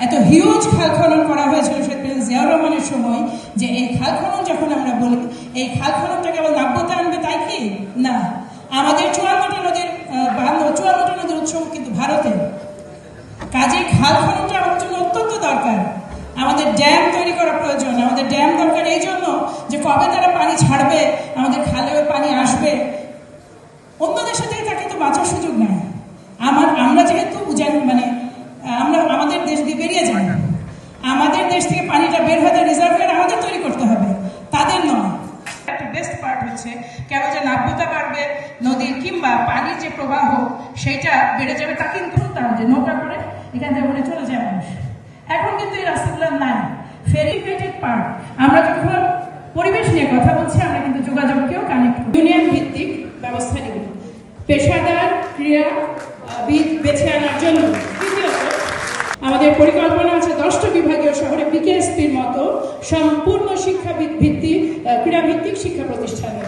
এত হিউজ খাল খনন করা হয়েছিল জিয়াউর রহমানের সময়, যে এই খাল খনন যখন আমরা বলি, এই খাল খননটা কেবল নাব্যতা আনবে তাই কি না, আমাদের 54টা নদীর উৎস কিন্তু ভারতের। কাজে খাল খননটা আমাদের জন্য অত্যন্ত দরকার। আমাদের ড্যাম তৈরি করা প্রয়োজন। আমাদের ড্যাম দরকার এই জন্য যে কবে তারা পানি ছাড়বে, আমাদের খালে পানি আসবে। অন্য দেশের থেকে তাকে তো বাঁচার সুযোগ নাই। আমরা যেহেতু আমরা আমাদের দেশ দিয়ে বেরিয়ে যাই, আমাদের দেশ থেকে পানিটা বের হয়ে রিজার্ভার আমাদের তৈরি করতে হবে, তাদের নয়। একটা বেস্ট পার্ট হচ্ছে কেবল যে নাব্যতা বাড়বে নদীর, কিংবা পানির যে প্রবাহ সেইটা বেড়ে যাবে তা কিন্তু তার যে নৌকা করে এখান থেকে বলে চলে যায় মানুষ। এখন কিন্তু এই রাস্তাগুলো নাই, ভেরিফাইড পার্ট। আমরা যখন পরিবেশ নিয়ে কথা বলছি, আমরা কিন্তু যোগাযোগকেও কানেক্ট করি। ইউনিয়ন ভিত্তিক ব্যবস্থা নিব, পেশাদার ক্রীড়াবিদ বেছে আনার জন্য। আমাদের পরিকল্পনা আছে 10টা বিভাগীয় শহরে বিকেএসপির মতো সম্পূর্ণ ক্রীড়াভিত্তিক শিক্ষা প্রতিষ্ঠানের।